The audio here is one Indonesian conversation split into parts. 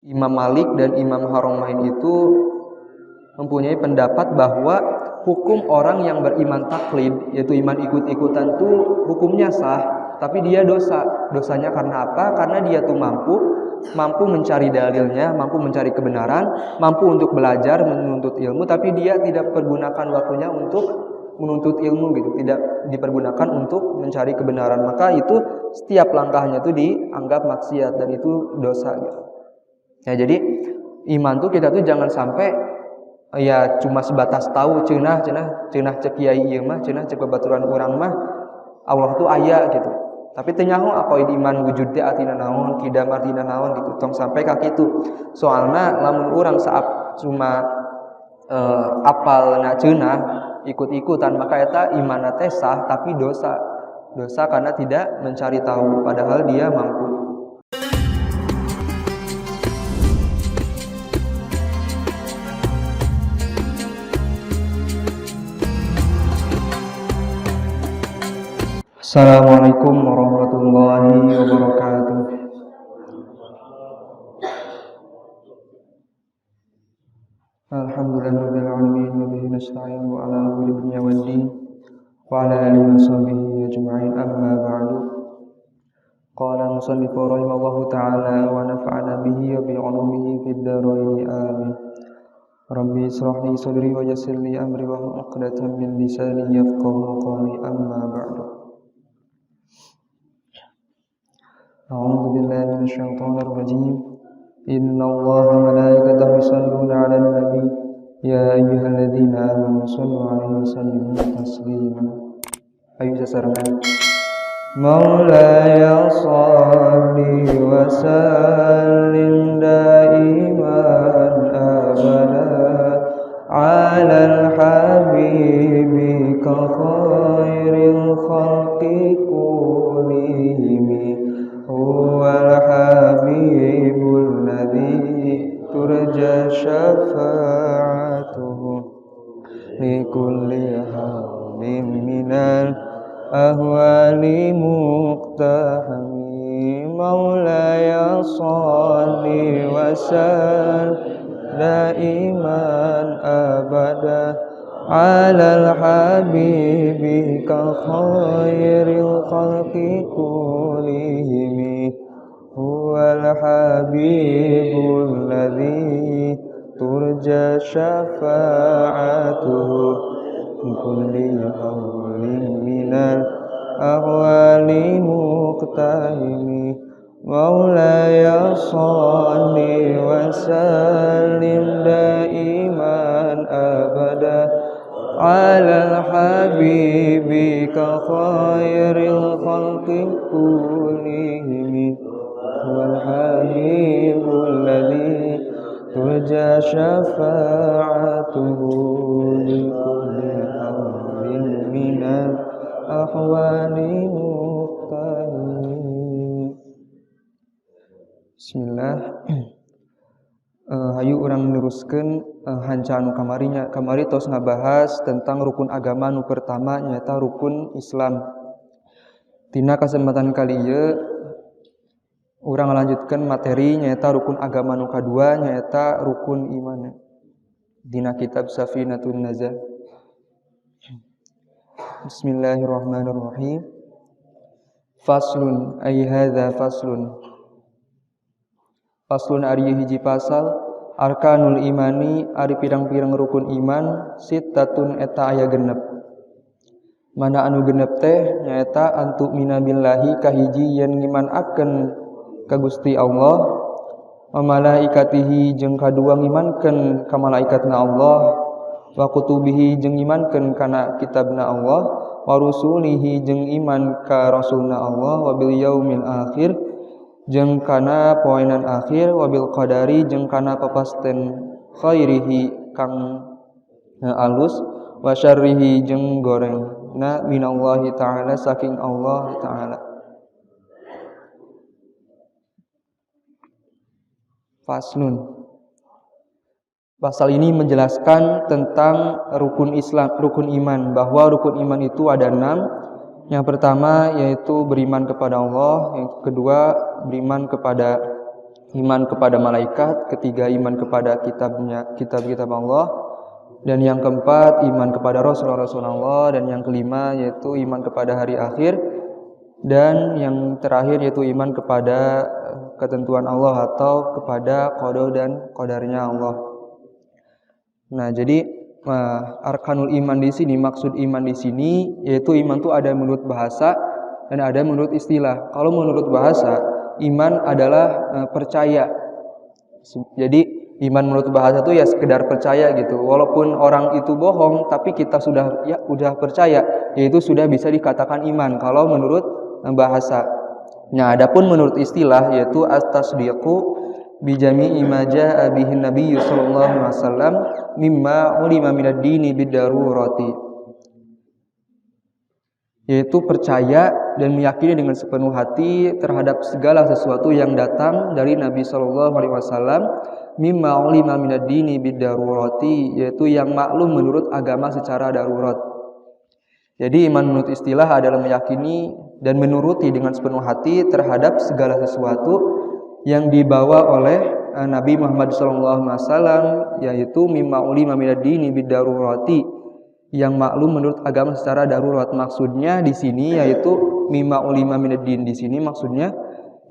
Imam Malik dan Imam Haramain itu mempunyai pendapat bahwa hukum orang yang beriman taklid, yaitu iman ikut-ikutan tuh hukumnya sah, tapi dia dosa. Dosanya karena apa? Karena dia tuh mampu mencari dalilnya, mampu mencari kebenaran, mampu untuk belajar, menuntut ilmu, tapi dia tidak pergunakan waktunya untuk menuntut ilmu gitu, tidak dipergunakan untuk mencari kebenaran. Maka itu setiap langkahnya itu dianggap maksiat dan itu dosa gitu. Ya, jadi iman tuh kita tuh jangan sampai ya cuma sebatas tahu cenah cek kiai ieu mah, cenah cek babaturan urang mah Allah tuh aya gitu. Tapi teu nyaho apa iman wujud teh artina naon, kidam artina naon gitu. Tong sampai ka kitu. Soalna lamun urang saat cuma apalna cenah ikut-ikutan maka eta imanna teh sah tapi dosa. Dosa karena tidak mencari tahu padahal dia mampu. Assalamualaikum warahmatullahi wabarakatuh. Alhamdulillahirabbil alamin wa bihi nasta'in wa ala umuri dunya waddin wa ala alihi wa sahbihi ajma'in amma ba'du. Qala musannif rahimallahu ta'ala wa nafa'ana bihi wa bi 'ulumihi fid dharain amin. Rabbi israh li sadri wa yassir li amri wa hlul 'uqdatam min lisani yafqahu qawli amma ba'du. أعوذ بالله من الشيطان الرجيم إن الله وملائكته يصلون على النبي يا أيها الذين آمنوا صلوا عليه وسلموا تسليما. Ayo sesarengan. مولاي صل وسلم دائما أبدا على الحبيب خير الخلق كلهم هو الحبيب الذي ترجى شفاعته لكل حول من الأهوال مقتحم. مولاي صل وسلم دائما أبدا على الحبيب خير الخلق كلهم هو الحبيب الذي ترجى شفاعته من كل حول من الأهوال مقتحم. مولاي صل وسلم دائما أبدا على الحبيب خير الخلق كلهم هو الحبيب الذي ترجى شفاعته لكل حول من الأحوال مقتحم. Bismillah. Hayu urang neruskeun hanca anu kamarinya. Kamari tos ngabahas tentang rukun agama nu pertama nyaeta rukun Islam. Tina kesempatan kali ieu urang ngalanjutkeun materi nyaeta rukun agama nu kadua nyaeta rukun iman. Dina kitab Safinatun Najah. Bismillahirrahmanirrahim. Faslun ay hadza faslun. Faslun ari hiji pasal arkanul imani ari pirang-pirang rukun iman sittatun eta aya genep. Mana anu genep teh nyaeta antu minabillahi kahiji yen ngimanakeun ka Gusti Allah, wa malaikatihi jeung kadua ngimankeun ka malaikatna Allah, wa kutubihi jeung imankeun kana kitabna Allah, wa rusulihi jeung iman ka rasulna Allah, wa bil yaumil akhir jeung kana poenan akhir, wa bil qadari jeung kana papasten khairihi kang alus, wa syarrihi jeung gorengna minallahi ta'ala saking Allah ta'ala. Faslun. Pasal ini menjelaskan tentang rukun Islam, rukun iman, bahwa rukun iman itu ada 6. Yang pertama yaitu beriman kepada Allah, yang kedua beriman kepada iman kepada malaikat, ketiga iman kepada kitab-kitab Allah, dan yang keempat iman kepada Rasulullah, dan yang kelima yaitu iman kepada hari akhir, dan yang terakhir yaitu iman kepada ketentuan Allah atau kepada qada dan qadarnya Allah. Nah, jadi arkanul iman di sini, maksud iman di sini yaitu iman itu ada menurut bahasa dan ada menurut istilah. Kalau menurut bahasa, iman adalah percaya. Jadi iman menurut bahasa itu ya sekedar percaya gitu. Walaupun orang itu bohong, tapi kita sudah percaya, yaitu sudah bisa dikatakan iman kalau menurut bahasa. Nah, adapun menurut istilah yaitu at-tasdiqu bi jami'i ma jaa'a bihi Nabi sallallahu alaihi wasallam mimma ulima minad dini bidarurati. Yaitu percaya dan meyakini dengan sepenuh hati terhadap segala sesuatu yang datang dari Nabi sallallahu alaihi wasallam mimma ulima minad dini bidarurati, yaitu yang maklum menurut agama secara darurat. Jadi iman menurut istilah adalah meyakini dan menuruti dengan sepenuh hati terhadap segala sesuatu yang dibawa oleh Nabi Muhammad SAW, yaitu mimma ulima minad dini bidarurati, yang maklum menurut agama secara darurat. Maksudnya di sini yaitu mimma ulima minad din, di sini maksudnya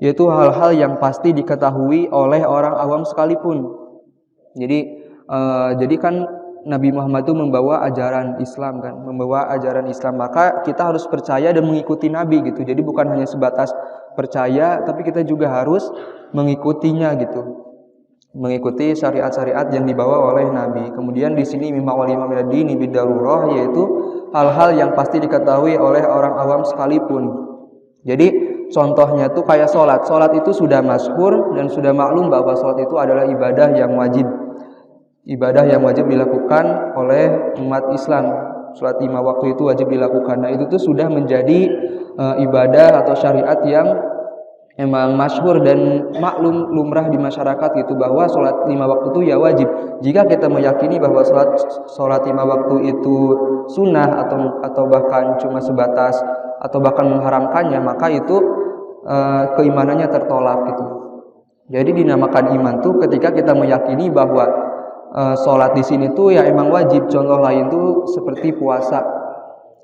yaitu hal-hal yang pasti diketahui oleh orang awam sekalipun. Jadi kan Nabi Muhammad itu membawa ajaran Islam kan, maka kita harus percaya dan mengikuti Nabi gitu. Jadi bukan hanya sebatas percaya, tapi kita juga harus mengikutinya gitu, mengikuti syariat-syariat yang dibawa oleh Nabi. Kemudian di sini mimma ulima minad dini bidarurah, yaitu hal-hal yang pasti diketahui oleh orang awam sekalipun. Jadi contohnya tuh kayak sholat. Sholat itu sudah masyhur dan sudah maklum bahwa sholat itu adalah ibadah yang wajib. Ibadah yang wajib dilakukan oleh umat Islam. Sholat 5 waktu itu wajib dilakukan. Nah, itu tuh sudah menjadi ibadah atau syariat yang emang masyhur dan maklum lumrah di masyarakat gitu, bahwa sholat 5 waktu itu ya wajib. Jika kita meyakini bahwa sholat 5 waktu itu sunnah atau bahkan cuma sebatas atau bahkan mengharamkannya, maka itu keimanannya tertolak gitu. Jadi dinamakan iman tuh ketika kita meyakini bahwa sholat di sini tuh ya emang wajib. Contoh lain tuh seperti puasa.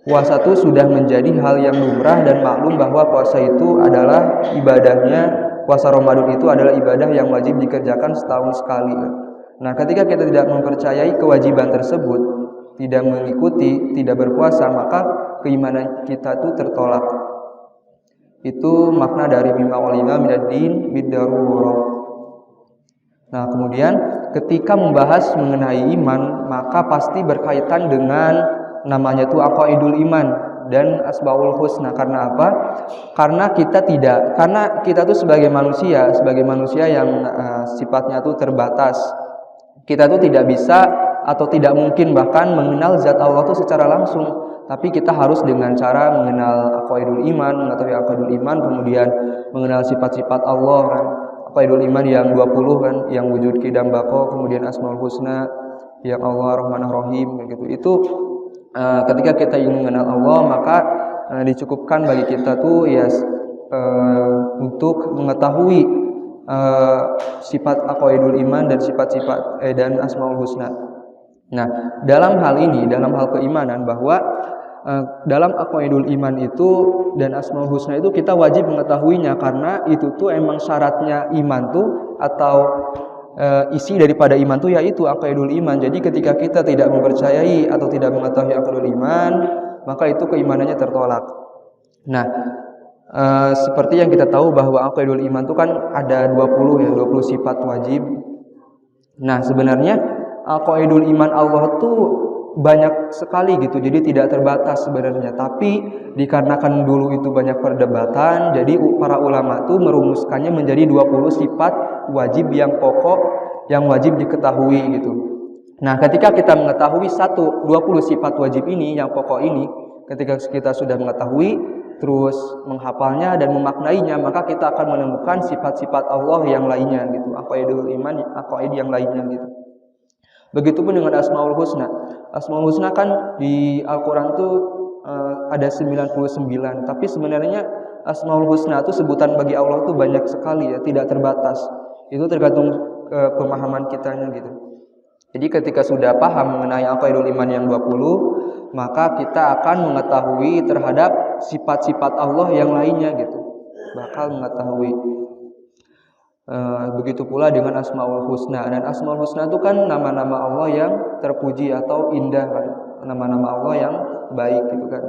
Puasa tuh sudah menjadi hal yang lumrah dan maklum bahwa puasa itu adalah ibadahnya, puasa Ramadan itu adalah ibadah yang wajib dikerjakan setahun sekali. Nah, ketika kita tidak mempercayai kewajiban tersebut, tidak mengikuti, tidak berpuasa, maka keimanan kita itu tertolak. Itu makna dari mimma ulima minad din bidarurah. Nah, kemudian ketika membahas mengenai iman, maka pasti berkaitan dengan namanya itu aqaidul iman dan asmaul husna. Karena apa? Karena kita tuh sebagai manusia yang sifatnya tuh terbatas. Kita tuh tidak bisa atau tidak mungkin bahkan mengenal zat Allah tuh secara langsung. Tapi kita harus dengan cara mengenal aqaidul iman, mengetahui aqaidul iman, kemudian mengenal sifat-sifat Allah kan. Aqaidul iman yang 20 kan, yang wujud qidam baqo, kemudian asmaul husna yang Allah Rahmanur Rahim begitu. Itu ketika kita ingin mengenal Allah, maka dicukupkan bagi kita tuh ya untuk mengetahui sifat aqaidul iman dan sifat-sifat dan asmaul husna. Nah, dalam hal keimanan, bahwa dalam aqaidul iman itu dan asmaul husna itu kita wajib mengetahuinya, karena itu tuh emang syaratnya iman tuh, atau isi daripada iman tuh yaitu aqaidul iman. Jadi ketika kita tidak mempercayai atau tidak mengetahui aqaidul iman, maka itu keimanannya tertolak. Nah, seperti yang kita tahu bahwa aqaidul iman itu kan ada 20 sifat wajib. Nah, sebenarnya aqaidul iman Allah tuh banyak sekali gitu, jadi tidak terbatas sebenarnya. Tapi dikarenakan dulu itu banyak perdebatan, jadi para ulama tuh merumuskannya menjadi 20 sifat wajib yang pokok, yang wajib diketahui gitu. Nah, ketika kita mengetahui 20 sifat wajib ini, yang pokok ini, ketika kita sudah mengetahui, terus menghafalnya dan memaknainya, maka kita akan menemukan sifat-sifat Allah yang lainnya gitu, aqaidul iman, aqaid yang lainnya gitu. Begitupun dengan asmaul husna. Asmaul husna kan di Al-Qur'an tuh ada 99, tapi sebenarnya asmaul husna itu sebutan bagi Allah tuh banyak sekali ya, tidak terbatas. Itu tergantung pemahaman kitanya gitu. Jadi ketika sudah paham mengenai aqaidul iman yang 20, maka kita akan mengetahui terhadap sifat-sifat Allah yang lainnya gitu. Bakal mengetahui. Begitu pula dengan Asmaul Husna. Dan Asmaul Husna itu kan nama-nama Allah yang terpuji atau indah kan. Nama-nama Allah yang baik gitu kan.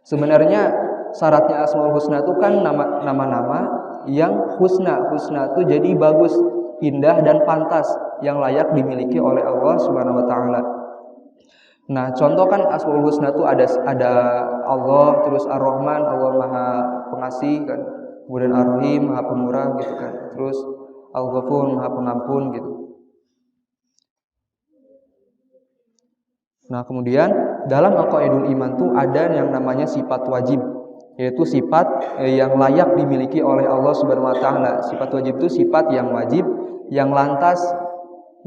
Sebenarnya syaratnya Asmaul Husna itu kan nama-nama yang husna. Husna itu jadi bagus, indah dan pantas yang layak dimiliki oleh Allah Subhanahu wa taala. Nah, contoh kan Asmaul Husna itu ada Allah, terus Ar-Rahman, Allah Maha Pengasih kan. Kemudian Ar-Rahim, Maha Pemurah gitu kan. Terus Al-Ghafur, Maha Pengampun gitu. Nah, kemudian dalam aqaidul iman itu ada yang namanya sifat wajib, yaitu sifat yang layak dimiliki oleh Allah Subhanahu wa taala. Sifat wajib itu sifat yang wajib, yang lantas,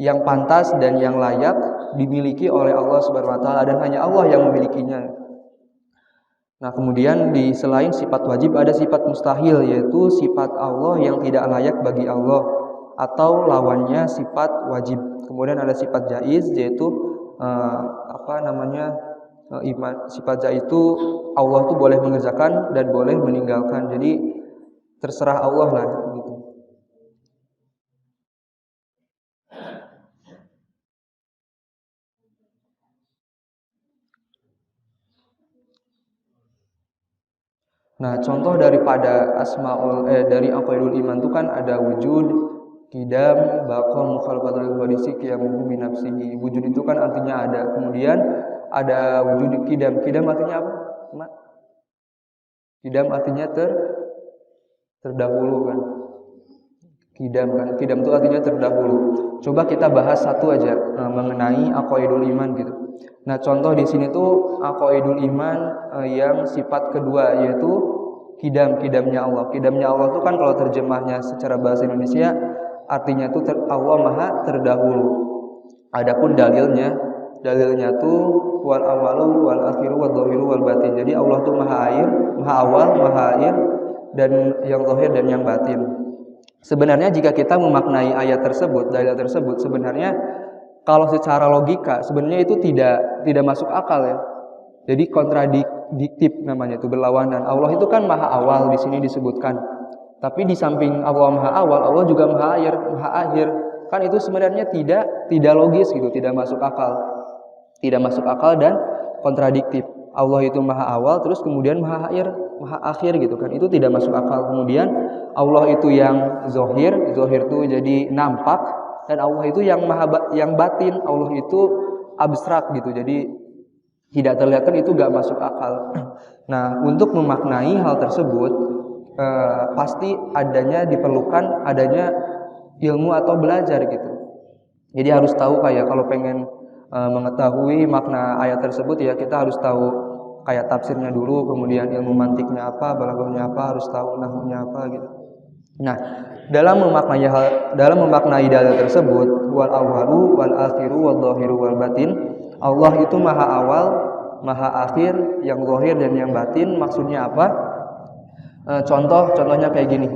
yang pantas dan yang layak dimiliki oleh Allah Subhanahu wa taala dan hanya Allah yang memilikinya. Nah, kemudian di selain sifat wajib ada sifat mustahil, yaitu sifat Allah yang tidak layak bagi Allah atau lawannya sifat wajib. Kemudian ada sifat jaiz, yaitu sifat jaiz itu Allah tuh boleh mengerjakan dan boleh meninggalkan. Jadi terserah Allah lah gitu. Nah, contoh daripada dari aqaidul iman itu kan ada wujud, qidam, baqa, mukhalafatul hadisi, qiyamuhu bi nafsihi. Wujud itu kan artinya ada. Kemudian ada wujud qidam. Qidam artinya apa? Qidam artinya terdahulu kan. Qidam kan. Qidam itu artinya terdahulu. Coba kita bahas satu aja mengenai aqaidul iman gitu. Nah, contoh di sini tuh aqaidul iman yang sifat kedua, yaitu qidamnya Allah. Qidamnya Allah itu kan kalau terjemahnya secara bahasa Indonesia artinya tuh Allah Maha terdahulu. Adapun dalilnya tuh wal awalu wal akhiru wal dhahiru wal batin. Jadi Allah tuh Maha awal, Maha akhir, dan yang zahir dan yang batin. Sebenarnya jika kita memaknai ayat tersebut, dalil tersebut, sebenarnya kalau secara logika sebenarnya itu tidak masuk akal ya. Jadi kontradiktif namanya itu, berlawanan. Allah itu kan Maha awal di sini disebutkan. Tapi di samping Allah Maha awal, Allah juga Maha akhir. Kan itu sebenarnya tidak logis gitu, tidak masuk akal. Tidak masuk akal dan kontradiktif. Allah itu Maha awal terus kemudian Maha akhir gitu kan. Itu tidak masuk akal. Kemudian Allah itu yang zahir itu jadi nampak. Dan Allah itu yang batin, Allah itu abstrak gitu. Jadi tidak terlihat, kan itu gak masuk akal. Nah, untuk memaknai hal tersebut pasti diperlukan adanya ilmu atau belajar gitu. Jadi harus tahu kayak kalau pengen mengetahui makna ayat tersebut ya kita harus tahu kayak tafsirnya dulu, kemudian ilmu mantiknya apa, balaghahnya apa, harus tahu nahwunya apa gitu. Nah, dalam memaknai dalil tersebut, wal awwalu wal akhiru wal dhahiru wal batin, Allah itu Maha awal, Maha akhir, yang zahir dan yang batin. Maksudnya apa? Contohnya kayak gini.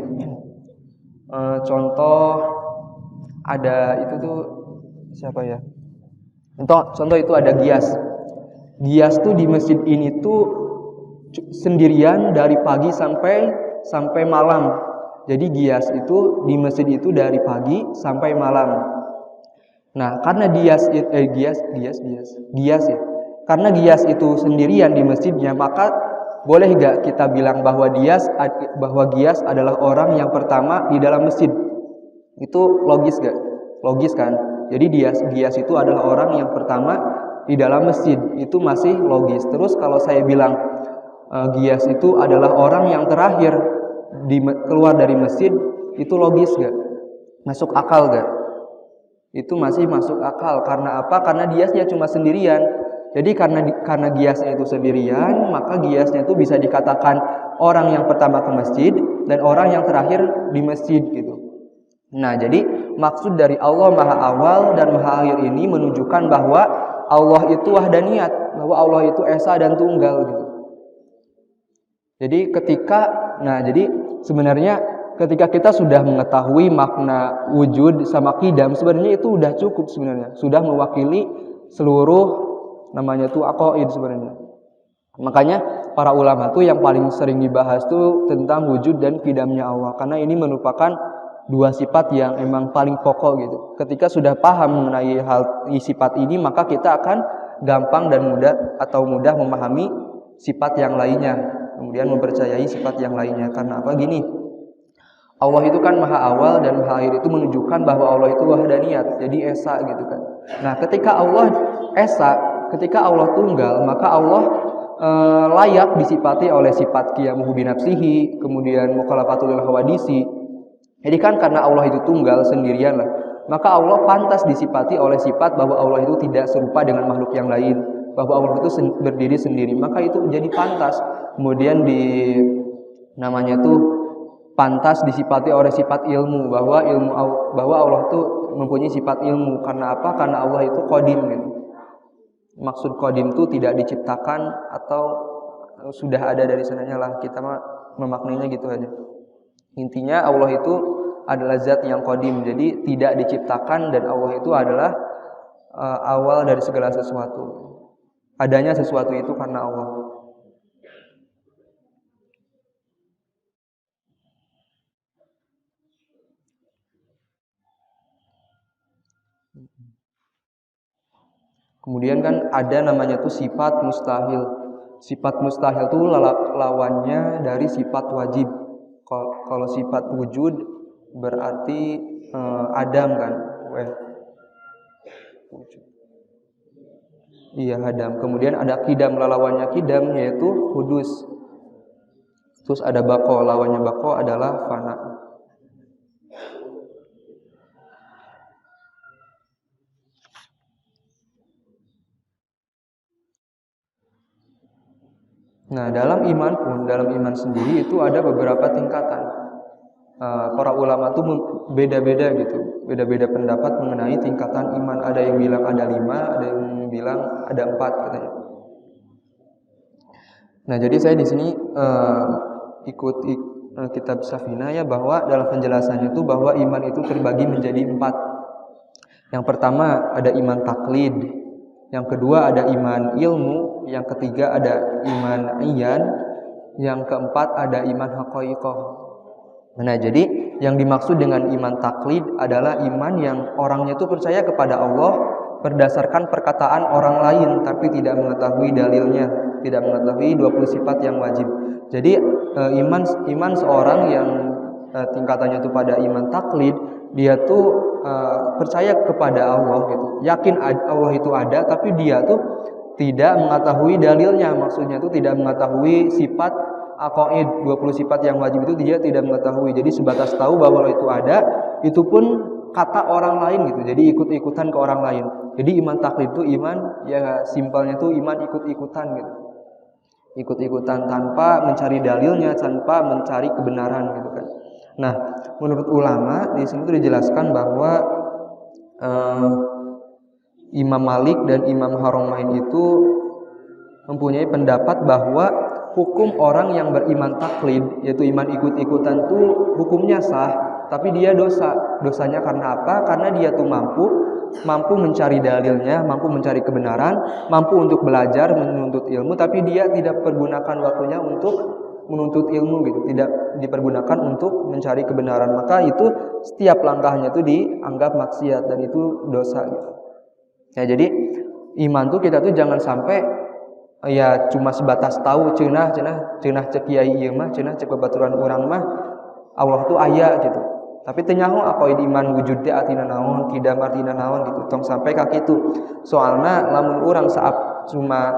Contoh ada itu tuh siapa ya? Contoh itu ada Giyas. Giyas tuh di masjid ini tuh sendirian dari pagi sampai malam. Jadi Giyas itu di masjid itu dari pagi sampai malam. Nah, karena Giyas ya. Karena Giyas itu sendirian di masjidnya, maka boleh gak kita bilang bahwa Giyas adalah orang yang pertama di dalam masjid? Itu logis gak? Logis kan? Jadi Giyas itu adalah orang yang pertama di dalam masjid. Itu masih logis. Terus kalau saya bilang Giyas itu adalah orang yang terakhir keluar dari masjid, itu logis gak? Masuk akal gak? Itu masih masuk akal. Karena apa? Karena Giyasnya cuma sendirian. Jadi karena Giyasnya itu sendirian, maka Giyasnya itu bisa dikatakan orang yang pertama ke masjid dan orang yang terakhir di masjid gitu. Nah, jadi maksud dari Allah Maha awal dan Maha akhir ini menunjukkan bahwa Allah itu wahdaniyat, bahwa Allah itu esa dan tunggal gitu. Jadi sebenarnya ketika kita sudah mengetahui makna wujud sama qidam, sebenarnya itu udah cukup sebenarnya, sudah mewakili seluruh namanya tuh aqaid sebenarnya. Makanya para ulama tuh yang paling sering dibahas tuh tentang wujud dan qidamnya Allah, karena ini merupakan dua sifat yang emang paling pokok gitu. Ketika sudah paham mengenai sifat ini, maka kita akan gampang dan mudah memahami sifat yang lainnya, kemudian mempercayai sifat yang lainnya. Karena apa? Gini, Allah itu kan maha awal dan maha akhir, itu menunjukkan bahwa Allah itu wahdaniyat, jadi esa gitu kan. Nah, ketika Allah esa, ketika Allah tunggal, maka Allah layak disifati oleh sifat qiyamuhu binafsihi, kemudian mukhalafatul hawadisi. Jadi kan karena Allah itu tunggal sendirian lah, maka Allah pantas disifati oleh sifat bahwa Allah itu tidak serupa dengan makhluk yang lain, bahwa Allah itu berdiri sendiri, maka itu jadi pantas. Kemudian namanya tuh pantas disifati oleh sifat ilmu, bahwa Allah itu mempunyai sifat ilmu. Karena apa? Karena Allah itu qadim gitu. Maksud qadim itu tidak diciptakan atau sudah ada dari sananya lah, kita memaknainya gitu aja. Intinya Allah itu adalah zat yang qadim, jadi tidak diciptakan, dan Allah itu adalah awal dari segala sesuatu. Adanya sesuatu itu karena Allah. Kemudian kan ada namanya tuh sifat mustahil. Sifat mustahil itu lawannya dari sifat wajib. Kalau sifat wujud berarti adam kan, iya adam. Kemudian ada qidam, lawannya qidam yaitu hudus. Terus ada baqo, lawannya baqo adalah fana. Nah, dalam iman sendiri itu ada beberapa tingkatan. Para ulama tuh beda-beda gitu, beda-beda pendapat mengenai tingkatan iman. Ada yang bilang ada 5, ada yang bilang ada 4 katanya. Nah, jadi saya di sini ikut kitab Safina ya, bahwa dalam penjelasannya itu bahwa iman itu terbagi menjadi 4. Yang pertama ada iman taklid, yang kedua ada iman ilmu, yang ketiga ada iman iyan, yang keempat ada iman haqaiqah. Nah, jadi yang dimaksud dengan iman taklid adalah iman yang orangnya itu percaya kepada Allah berdasarkan perkataan orang lain, tapi tidak mengetahui dalilnya, tidak mengetahui 20 sifat yang wajib. Jadi iman seorang yang tingkatannya itu pada iman taklid, dia tuh percaya kepada Allah gitu, yakin Allah itu ada, tapi dia tuh tidak mengetahui dalilnya. Maksudnya itu tidak mengetahui sifat aqaid, 20 sifat yang wajib itu dia tidak mengetahui. Jadi sebatas tahu bahwa Allah itu ada, itu pun kata orang lain gitu, jadi ikut-ikutan ke orang lain. Jadi iman taklid itu iman ya simpelnya tuh iman ikut-ikutan gitu, ikut-ikutan tanpa mencari dalilnya, tanpa mencari kebenaran gitu kan. Nah, menurut ulama di sini tuh dijelaskan bahwa Imam Malik dan Imam Haromain itu mempunyai pendapat bahwa hukum orang yang beriman taklid, yaitu iman ikut-ikutan tuh hukumnya sah, tapi dia dosa. Dosanya karena apa? Karena dia tuh mampu mencari dalilnya, mampu mencari kebenaran, mampu untuk belajar, menuntut ilmu, tapi dia tidak pergunakan waktunya untuk menuntut ilmu gitu, tidak dipergunakan untuk mencari kebenaran. Maka itu setiap langkahnya itu dianggap maksiat dan itu dosa gitu. Ya, jadi iman tuh kita tuh jangan sampai ya cuma sebatas tahu cenah cek kiai ieu mah, cenah cek babaturan urang mah Allah tuh aya gitu. Tapi teu nyaho aqaid iman wujud teh artina naon, qidam artina naon gitu. Tong sampai ka kitu. Soalna lamun urang saat cuma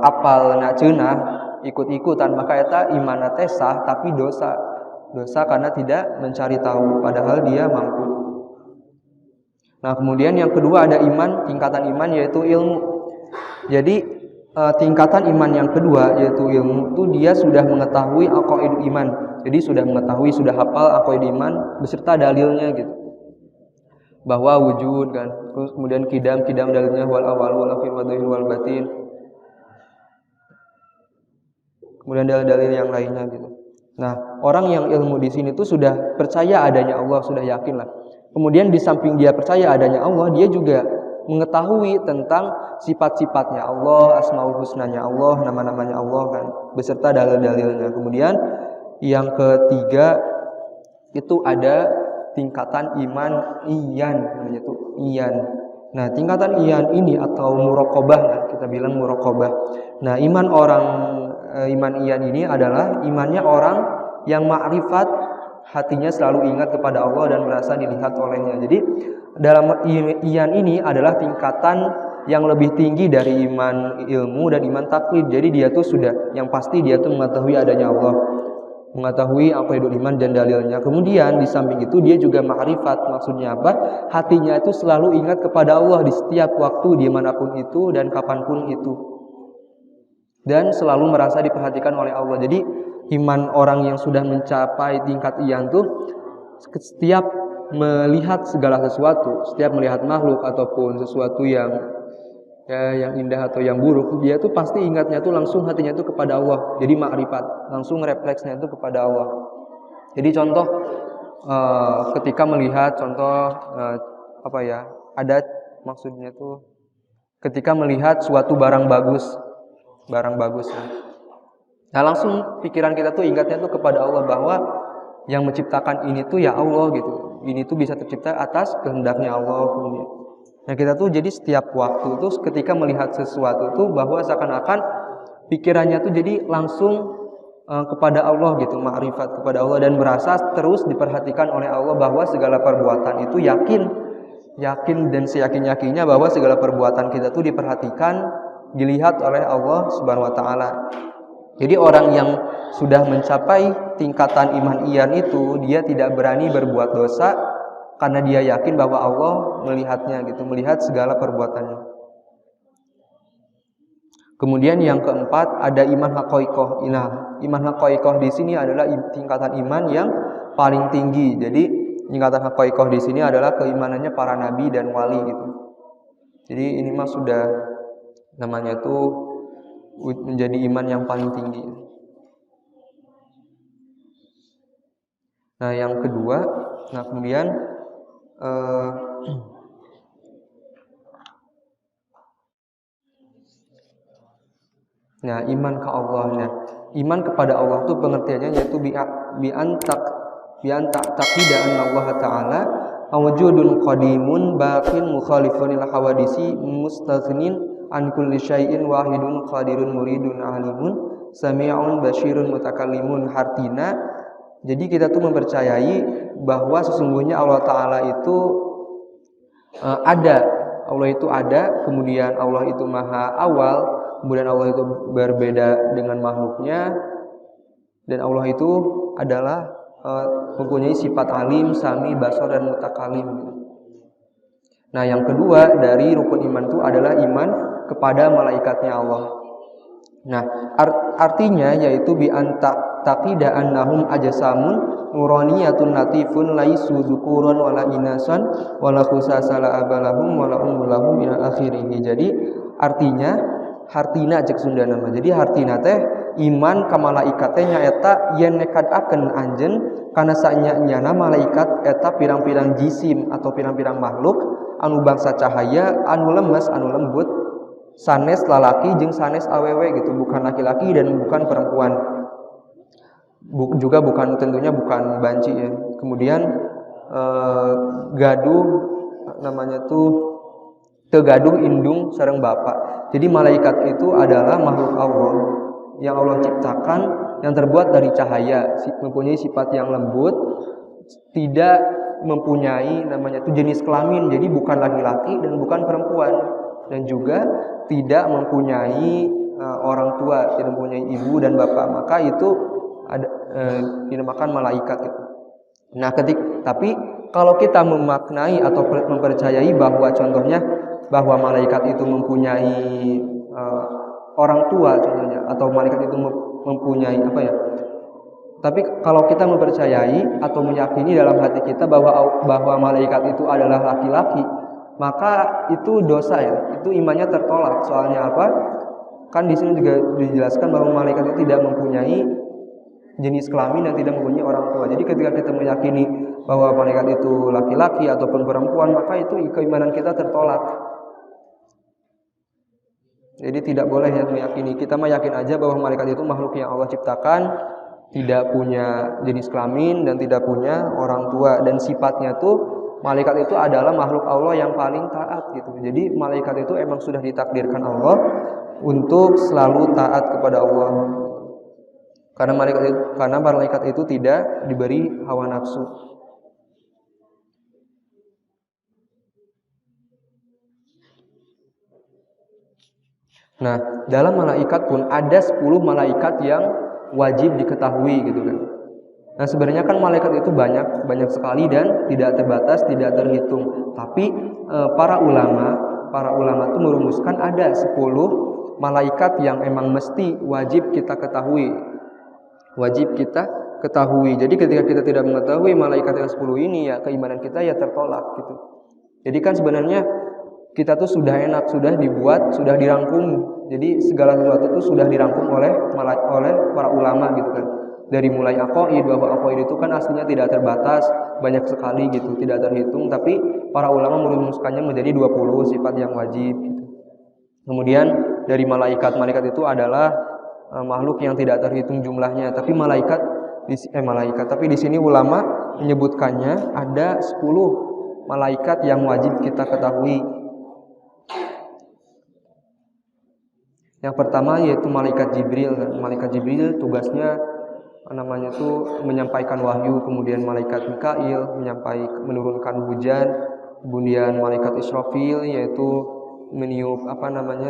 apalna cenah ikut-ikutan, maka eta imanna teh sah tapi dosa karena tidak mencari tahu padahal dia mampu. Nah, kemudian yang kedua ada tingkatan iman yaitu ilmu. Jadi tingkatan iman yang kedua yaitu ilmu itu dia sudah mengetahui aqaid iman. Jadi sudah mengetahui, sudah hafal aqaid iman beserta dalilnya gitu. Bahwa wujud kan, terus kemudian qidam dalilnya wal awal wal akhir wa dhahir wal batin. Kemudian dalil-dalil yang lainnya gitu. Nah, orang yang ilmu di sini tuh sudah percaya adanya Allah, sudah yakin lah. Kemudian di samping dia percaya adanya Allah, dia juga mengetahui tentang sifat-sifatnya Allah, asmaul husnanya Allah, nama-namanya Allah kan, beserta dalil-dalilnya. Kemudian yang ketiga itu ada tingkatan iman iyan, namanya itu iyan. Nah, tingkatan iyan ini atau muraqabah, nah, kita bilang muraqabah. Nah, iman iyan ini adalah imannya orang yang ma'rifat, hatinya selalu ingat kepada Allah dan merasa dilihat olehnya. Jadi dalam iyan ini adalah tingkatan yang lebih tinggi dari iman ilmu dan iman taklid. Jadi dia tuh sudah, yang pasti dia tuh mengetahui adanya Allah, mengetahui apa itu iman dan dalilnya. Kemudian di samping itu dia juga ma'rifat. Maksudnya apa? Hatinya itu selalu ingat kepada Allah di setiap waktu, dimanapun itu dan kapanpun itu, dan selalu merasa diperhatikan oleh Allah. Jadi iman orang yang sudah mencapai tingkat iyan tuh setiap melihat segala sesuatu, setiap melihat makhluk ataupun sesuatu yang indah atau yang buruk, dia tuh pasti ingatnya tuh langsung hatinya tuh kepada Allah. Jadi ma'rifat, langsung refleksnya itu kepada Allah. Jadi contoh ketika melihat ada maksudnya tuh ketika melihat suatu barang bagus. Nah, langsung pikiran kita tuh ingatnya tuh kepada Allah, bahwa yang menciptakan ini tuh ya Allah gitu. Ini tuh bisa tercipta atas kehendaknya Allah. Nah, kita tuh jadi setiap waktu tuh ketika melihat sesuatu tuh bahwa seakan-akan pikirannya tuh jadi langsung kepada Allah gitu, ma'rifat kepada Allah, dan merasa terus diperhatikan oleh Allah, bahwa segala perbuatan itu yakin dan seyakin-yakinnya bahwa segala perbuatan kita tuh diperhatikan, dilihat oleh Allah Subhanahu wa taala. Jadi orang yang sudah mencapai tingkatan iman iyan itu, dia tidak berani berbuat dosa karena dia yakin bahwa Allah melihatnya gitu, melihat segala perbuatannya. Kemudian yang keempat ada iman haqaiqah. Nah, iman haqaiqah di sini adalah tingkatan iman yang paling tinggi. Jadi tingkatan haqaiqah di sini adalah keimanannya para nabi dan wali gitu. Jadi ini mah sudah namanya tuh menjadi iman yang paling tinggi. Nah, yang kedua, kemudian iman ke Allah. Nah, iman kepada Allah itu pengertiannya yaitu bi'an taqida anna Allah Ta'ala wujudun qadimun baqin mukhalifun lil hawadisi mustaghnin an kulli syai'in wahidun qadirun muridun alimun sami'un basyirun mutakallimun hartina. Jadi kita tuh mempercayai bahwa sesungguhnya Allah Ta'ala itu ada. Allah itu ada, kemudian Allah itu maha awal, kemudian Allah itu berbeda dengan makhluknya, dan Allah itu adalah mempunyai sifat alim, sami, basar, dan mutakalim. Nah, yang kedua dari rukun iman itu adalah iman kepada malaikatnya Allah. Nah, artinya yaitu bi anta taqida annahum ajsamun nuraniyatun latifun laisu dzukuran wala inasan wala khusasala abalahum wala umulahum ila akhirih. Jadi artinya hartina cek Sunda nama. Jadi hartina teh iman ka malaikat teh nyaeta yen nekadakeun anjeun kana sanyana malaikat eta pirang-pirang jisim atau pirang-pirang makhluk anu bangsa cahaya, anu lemes, anu lembut, sanes lalaki jeung sanes awewe gitu, bukan laki-laki dan bukan perempuan. Juga bukan, tentunya bukan banci ya. Kemudian gaduh namanya tuh tegaduh indung sareng bapa. Jadi malaikat itu adalah makhluk Allah yang Allah ciptakan, yang terbuat dari cahaya, mempunyai sifat yang lembut, tidak mempunyai namanya itu jenis kelamin, jadi bukan laki-laki dan bukan perempuan, dan juga tidak mempunyai orang tua, tidak mempunyai ibu dan bapak, maka itu dinamakan malaikat gitu. Nah, tapi kalau kita memaknai atau mempercayai bahwa contohnya bahwa malaikat itu mempunyai orang tua contohnya, atau malaikat itu mempunyai tapi kalau kita mempercayai atau meyakini dalam hati kita bahwa malaikat itu adalah laki-laki, maka itu dosa ya, itu imannya tertolak. Soalnya apa? Kan di sini juga dijelaskan bahwa malaikat itu tidak mempunyai jenis kelamin dan tidak mempunyai orang tua. Jadi ketika kita meyakini bahwa malaikat itu laki-laki ataupun perempuan, maka itu keimanan kita tertolak. Jadi tidak boleh ya meyakini. Kita yakin aja bahwa malaikat itu makhluk yang Allah ciptakan, tidak punya jenis kelamin dan tidak punya orang tua, dan sifatnya tuh malaikat itu adalah makhluk Allah yang paling taat gitu. Jadi malaikat itu emang sudah ditakdirkan Allah untuk selalu taat kepada Allah. Karena malaikat itu tidak diberi hawa nafsu. Nah, dalam malaikat pun ada 10 malaikat yang wajib diketahui gitu kan. Nah, sebenarnya kan malaikat itu banyak sekali dan tidak terbatas, tidak terhitung. Tapi para ulama itu merumuskan ada 10 malaikat yang emang mesti wajib kita ketahui. Jadi ketika kita tidak mengetahui malaikat yang 10 ini, ya keimanan kita ya tertolak gitu. Jadi kan sebenarnya kita tuh sudah enak, sudah dibuat, sudah dirangkum. Jadi segala sesuatu itu sudah dirangkum oleh para ulama gitu kan. Dari mulai aqaid, bahwa aqaid itu kan aslinya tidak terbatas, banyak sekali gitu, tidak terhitung, tapi para ulama merumuskannya menjadi 20 sifat yang wajib gitu. Kemudian dari malaikat itu adalah makhluk yang tidak terhitung jumlahnya, tapi tapi di sini ulama menyebutkannya ada 10 malaikat yang wajib kita ketahui. Yang pertama yaitu malaikat Jibril. Malaikat Jibril tugasnya menyampaikan wahyu. Kemudian malaikat Mikail menurunkan hujan. Kemudian malaikat Israfil yaitu meniup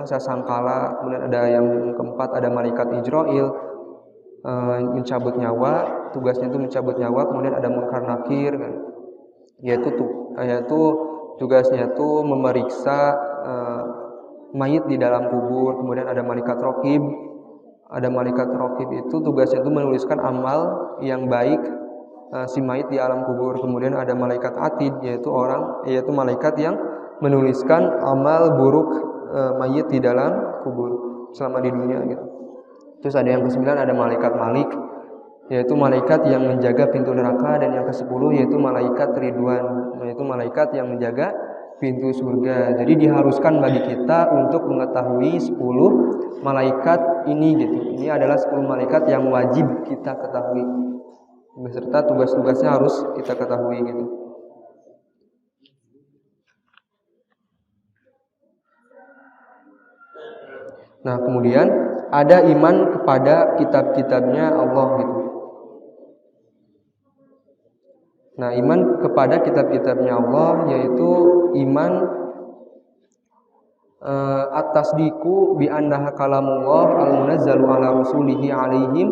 sasangkala. Kemudian ada yang keempat, ada malaikat Ijrail, mencabut nyawa. Tugasnya itu mencabut nyawa. Kemudian ada Munkar Nakir kan, yaitu tugasnya itu memeriksa mayit di dalam kubur. Kemudian ada malaikat Raqib. Itu tugasnya itu menuliskan amal yang baik si mayit di alam kubur. Kemudian ada malaikat Atid, yaitu malaikat yang menuliskan amal buruk mayit di dalam kubur selama di dunia gitu. Terus ada yang ke-9, ada malaikat Malik, yaitu malaikat yang menjaga pintu neraka. Dan yang ke-10 yaitu malaikat Ridwan, yaitu malaikat yang menjaga pintu surga. Jadi diharuskan bagi kita untuk mengetahui 10 malaikat ini gitu. Ini adalah 10 malaikat yang wajib kita ketahui, beserta tugas-tugasnya harus kita ketahui gitu. Nah, kemudian ada iman kepada kitab-kitabnya Allah gitu. Nah, iman kepada kitab-kitabnya Allah yaitu iman at-tasdiqu bi annaha kalamullah al-munazzalu ala rasulihi alaihim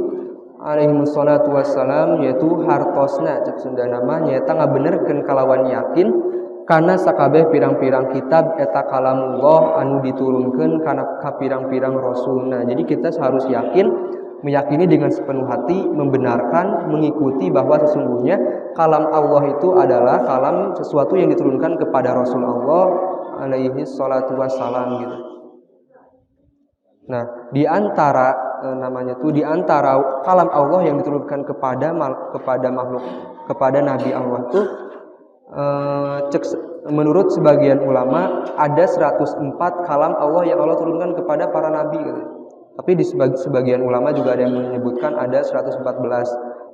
salatu wassalam, yaitu hartosna cek Sunda nama nyaeta ngabenerkeun kalawan yakin kana sakabeh pirang-pirang kitab eta kalamullah anu diturunkeun kana ka pirang-pirang rasulna. Jadi kita harus meyakini dengan sepenuh hati, membenarkan, mengikuti bahwa sesungguhnya kalam Allah itu adalah kalam sesuatu yang diturunkan kepada Rasul Allah alaihi salatu wassalam gitu. Nah, di antara kalam Allah yang diturunkan kepada makhluk, kepada Nabi Allah itu menurut sebagian ulama ada 104 kalam Allah yang Allah turunkan kepada para nabi gitu. Tapi di sebagian ulama juga ada yang menyebutkan ada 114,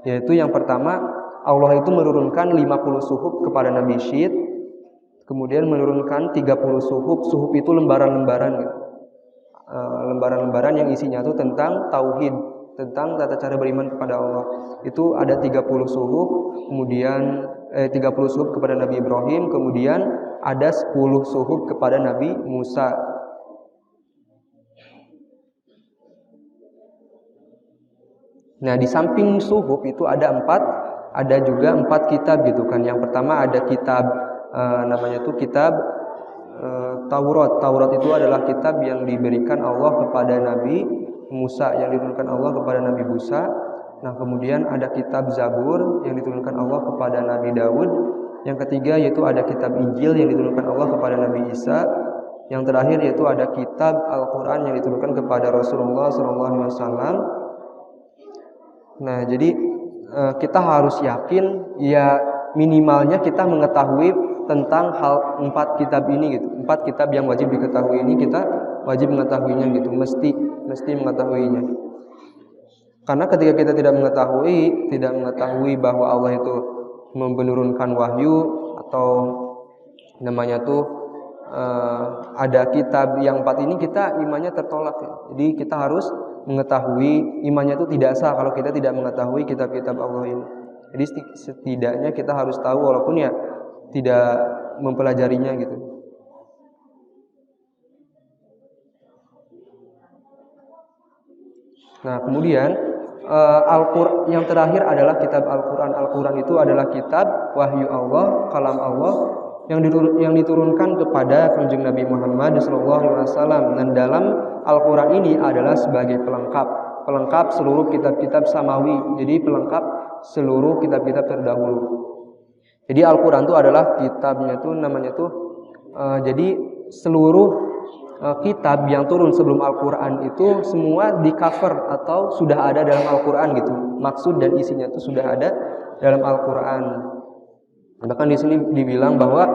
yaitu yang pertama Allah itu menurunkan 50 suhuf kepada Nabi Syed, kemudian menurunkan 30 suhuf. Suhuf itu lembaran-lembaran gitu. Lembaran-lembaran yang isinya itu tentang tauhid, tentang tata cara beriman kepada Allah. Itu ada 30 suhuf, kemudian 30 suhuf kepada Nabi Ibrahim, kemudian ada 10 suhuf kepada Nabi Musa. Nah, di samping suhuf itu ada juga 4 kitab gitu kan. Yang pertama ada kitab kitab Taurat. Taurat itu adalah kitab yang diberikan Allah kepada Nabi Musa, yang diturunkan Allah kepada Nabi Musa. Nah, kemudian ada kitab Zabur yang diturunkan Allah kepada Nabi Daud. Yang ketiga yaitu ada kitab Injil yang diturunkan Allah kepada Nabi Isa. Yang terakhir yaitu ada kitab Al-Quran yang diturunkan kepada Rasulullah SAW. Nah, jadi kita harus yakin ya minimalnya kita mengetahui tentang hal 4 kitab ini gitu. 4 kitab yang wajib diketahui ini kita wajib mengetahuinya gitu, mesti mengetahuinya. Karena ketika kita tidak mengetahui bahwa Allah itu menurunkan wahyu atau namanya tuh ada kitab yang 4 ini, kita imannya tertolak ya. Jadi kita harus mengetahui, imannya itu tidak sah kalau kita tidak mengetahui kitab-kitab Allah ini. Jadi setidaknya kita harus tahu walaupun ya tidak mempelajarinya gitu. Nah, kemudian Al-Qur'an yang terakhir adalah kitab Al-Qur'an. Al-Qur'an itu adalah kitab wahyu Allah, kalam Allah yang diturunkan kepada Kanjeng Nabi Muhammad SAW, dan dalam Al-Qur'an ini adalah sebagai pelengkap seluruh kitab-kitab samawi. Jadi pelengkap seluruh kitab-kitab terdahulu. Jadi Al-Qur'an itu adalah kitabnya tuh namanya tuh jadi seluruh kitab yang turun sebelum Al-Qur'an itu semua di cover atau sudah ada dalam Al-Qur'an gitu. Maksud dan isinya itu sudah ada dalam Al-Qur'an. Bahkan di sini dibilang bahwa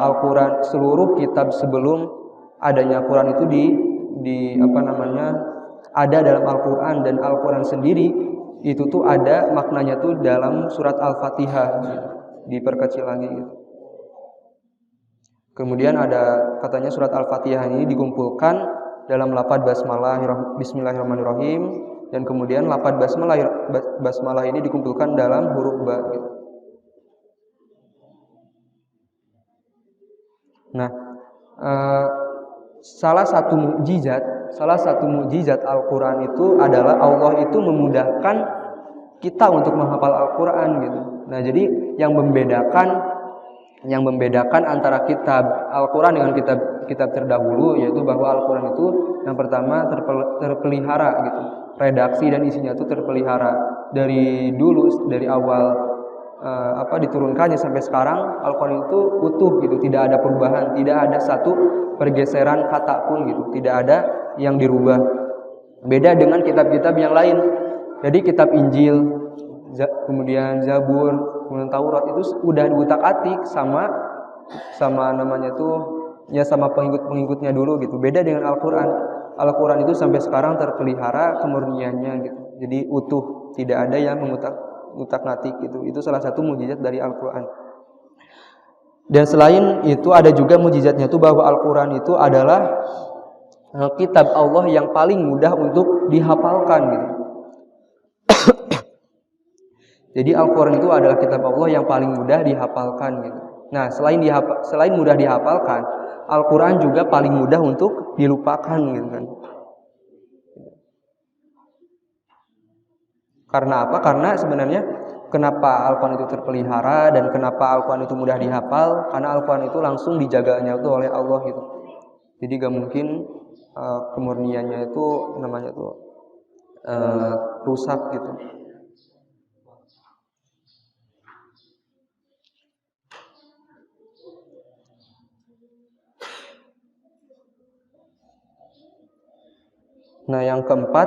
Al-Qur'an, seluruh kitab sebelum adanya Al-Qur'an itu ada dalam Al-Qur'an, dan Al-Qur'an sendiri itu tuh ada maknanya tuh dalam surat Al-Fatihah gitu. Diperkecil lagi gitu. Kemudian ada katanya surat Al-Fatihah ini dikumpulkan dalam lafaz basmalah bismillahirrahmanirrahim, dan kemudian lafaz basmalah ini dikumpulkan dalam huruf ba gitu. Nah, salah satu mukjizat Al-Qur'an itu adalah Allah itu memudahkan kita untuk menghafal Al-Qur'an gitu. Nah, jadi yang membedakan antara kitab Al-Qur'an dengan kitab terdahulu yaitu bahwa Al-Qur'an itu yang pertama terpelihara gitu. Redaksi dan isinya itu terpelihara dari awal diturunkannya sampai sekarang. Al-Qur'an itu utuh gitu, tidak ada perubahan, tidak ada satu pergeseran kata pun gitu, tidak ada yang dirubah. Beda dengan kitab-kitab yang lain. Jadi kitab Injil, kemudian Zabur, kemudian Taurat itu udah diutak-atik sama namanya tuh ya sama pengikut-pengikutnya dulu gitu. Beda dengan Al-Qur'an. Al-Qur'an itu sampai sekarang terpelihara kemurniannya gitu. Jadi utuh, tidak ada yang mengutak-ngatik gitu. Itu salah satu mukjizat dari Al-Qur'an. Dan selain itu ada juga mukjizatnya itu bahwa Al-Qur'an itu adalah kitab Allah yang paling mudah untuk dihafalkan gitu. Jadi Al-Qur'an itu adalah kitab Allah yang paling mudah dihafalkan gitu. Nah, selain mudah dihafalkan, Al-Qur'an juga paling mudah untuk dilupakan gitu kan. Karena apa? Karena sebenarnya kenapa Al-Qur'an itu terpelihara dan kenapa Al-Qur'an itu mudah dihafal? Karena Al-Qur'an itu langsung dijaganya itu oleh Allah gitu. Jadi gak mungkin kemurniannya itu namanya tuh rusak gitu. Nah, yang keempat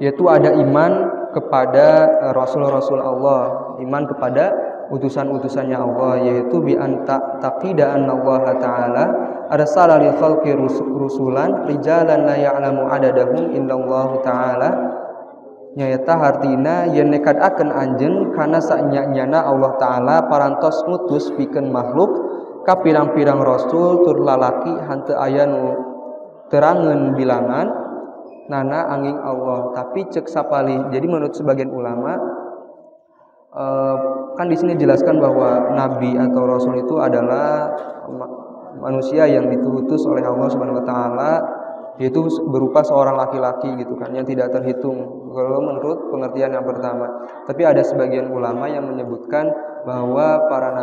yaitu ada iman kepada rasul-rasul Allah, iman kepada utusan-utusannya Allah, yaitu bi anta taqida annallaha ta'ala arsala lil khalqi rusulan rijalan la ya'lamu adadahum illallahu ta'ala. Nyaeta hartina yen nekadakeun anjeun kana sanyanyana Allah taala parantos ngutus pikeun makhluk ka pirang-pirang rasul tur lalaki hanteu aya nu terangeun bilangan nana angin Allah. Tapi cek sapali, jadi menurut sebagian ulama kan di sini dijelaskan bahwa nabi atau rasul itu adalah manusia yang diutus oleh Allah Subhanahu wa taala, yaitu berupa seorang laki-laki gitu kan, yang tidak terhitung kalau menurut pengertian yang pertama. Tapi ada sebagian ulama yang menyebutkan bahwa para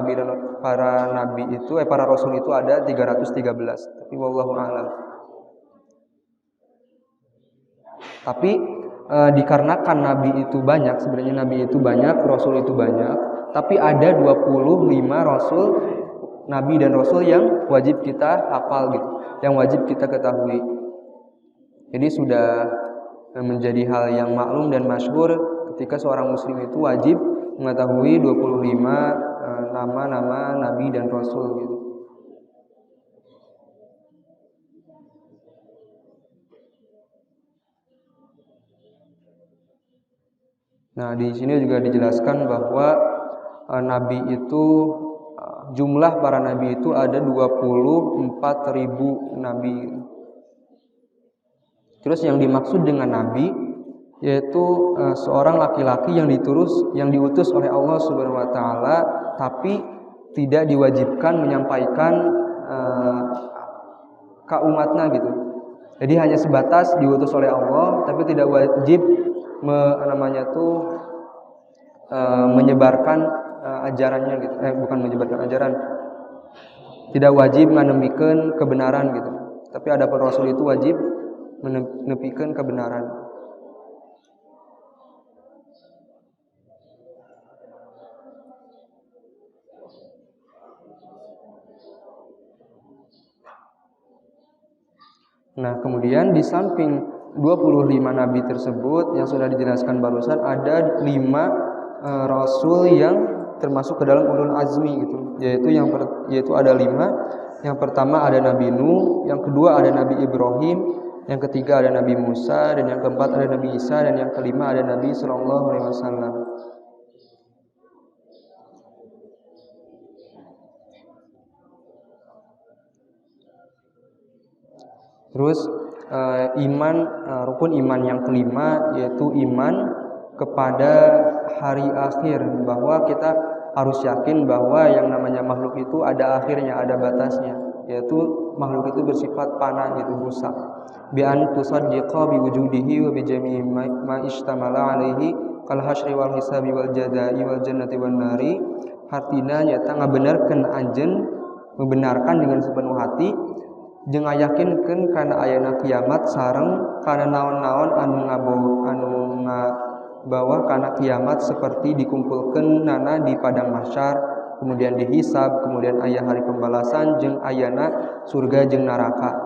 rasul itu ada 313. Tapi wallahu a'lam. Tapi dikarenakan nabi itu banyak, sebenarnya nabi itu banyak, rasul itu banyak, tapi ada 25 rasul, nabi dan rasul yang wajib kita hafal gitu, yang wajib kita ketahui. Jadi sudah menjadi hal yang maklum dan masyhur ketika seorang muslim itu wajib mengetahui 25 nama-nama nabi dan rasul gitu. Nah, di sini juga dijelaskan bahwa nabi itu jumlah para nabi itu ada 24.000 nabi. Terus yang dimaksud dengan nabi yaitu seorang laki-laki yang diutus oleh Allah Subhanahu wa taala tapi tidak diwajibkan menyampaikan ke umatnya gitu. Jadi hanya sebatas diutus oleh Allah tapi tidak wajib menyebarkan ajarannya gitu. Bukan menyebarkan ajaran. Tidak wajib menembikkan kebenaran gitu. Tapi adapun rasul itu wajib menembikkan kebenaran. Nah, kemudian di samping 25 nabi tersebut yang sudah dijelaskan barusan ada 5 rasul yang termasuk ke dalam ulul azmi gitu. Yaitu ada 5. Yang pertama ada Nabi Nuh, yang kedua ada Nabi Ibrahim, yang ketiga ada Nabi Musa, dan yang keempat ada Nabi Isa, dan yang kelima ada Nabi Sallallahu Alaihi Wasallam. Terus rukun iman yang kelima yaitu iman kepada hari akhir, bahwa kita harus yakin bahwa yang namanya makhluk itu ada akhirnya, ada batasnya, yaitu makhluk itu bersifat fana gitu, rusak. Bi an tusaddiqa bi wujudihi wa bi jami'i ma ishtamala alaihi kal hasyri wal hisabi wal jazai wal jannati wan nari. Artina nyata ngabenerkeun anjeun, membenarkan dengan sepenuh hati jeung ngayakinkeun kana ayana kiamat sareng kana naon-naon anu ngabawa kana kiamat seperti dikumpulkeun nana di padang mahsyar, kemudian dihisab, kemudian aya hari pembalasan jeung ayana surga jeung neraka.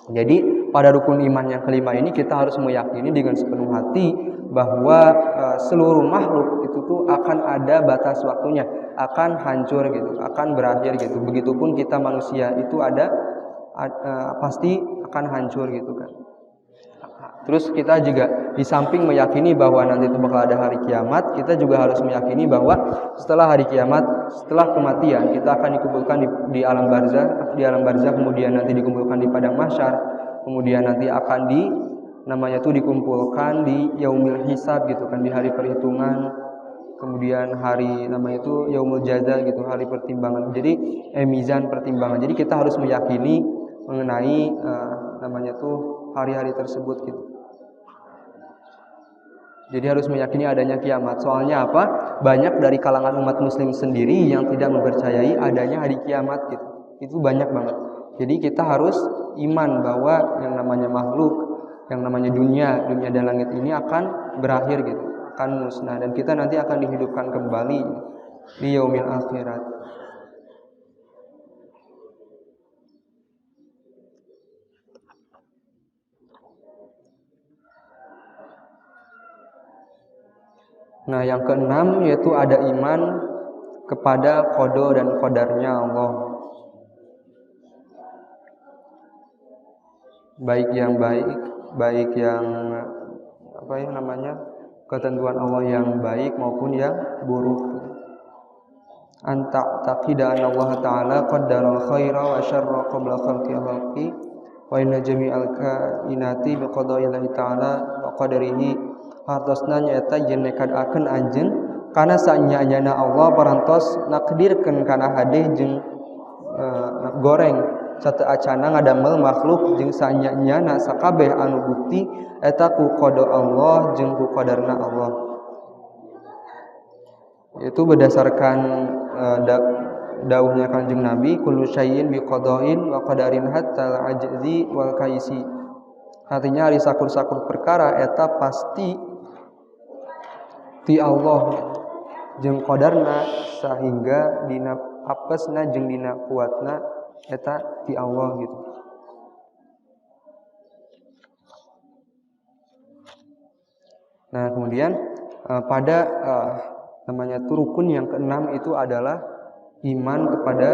Jadi pada rukun iman yang kelima ini kita harus meyakini dengan sepenuh hati bahwa seluruh makhluk itu tuh akan ada batas waktunya, akan hancur gitu, akan berakhir gitu. Begitupun kita manusia itu pasti akan hancur gitu kan. Terus kita juga di samping meyakini bahwa nanti itu bakal ada hari kiamat, kita juga harus meyakini bahwa setelah hari kiamat, setelah kematian, kita akan dikumpulkan di alam barzakh, kemudian nanti dikumpulkan di padang mahsyar, kemudian nanti akan dikumpulkan di yaumil hisab gitu kan, di hari perhitungan, kemudian hari namanya itu yaumul jaza gitu, hari pertimbangan. Jadi mizan pertimbangan. Jadi kita harus meyakini mengenai hari-hari tersebut gitu. Jadi harus meyakini adanya kiamat. Soalnya apa? Banyak dari kalangan umat muslim sendiri yang tidak mempercayai adanya hari kiamat gitu. Itu banyak banget. Jadi kita harus iman bahwa yang namanya makhluk, yang namanya dunia dan langit ini akan berakhir gitu, akan musnah, dan kita nanti akan dihidupkan kembali di yaumil akhirat. Nah, yang keenam yaitu ada iman kepada qada dan qadarnya Allah. Baik yang ketentuan Allah yang baik maupun yang buruk. Anta taqida anna Allah Ta'ala qaddara al-khaira wa syarra qabla khalqi wa inna jami'al kainati biqada'illahi ta'ala wa qadarihi. Hartosna nyaeta yen nekadakeun anjeun kana sanyanyana Allah parantos nakdirkeun kana hadeh jeung goreng sateu acana ngadamel makhluk jeung sanyanyana sakabeh anu bukti eta ku qada Allah jeung ku qadarna Allah. Itu berdasarkan dawuhnya Kanjeng Nabi, kullu syai'in biqada'in wa qadarin hatta al-ajzi wal kaisi. Artinya ari sakur-sakur perkara eta pasti ti Allah jeung qadarna, sehingga dina apesna jeung dina kuatna eta ti Allah gitu. Nah, kemudian pada namanya itu rukun yang keenam itu adalah iman kepada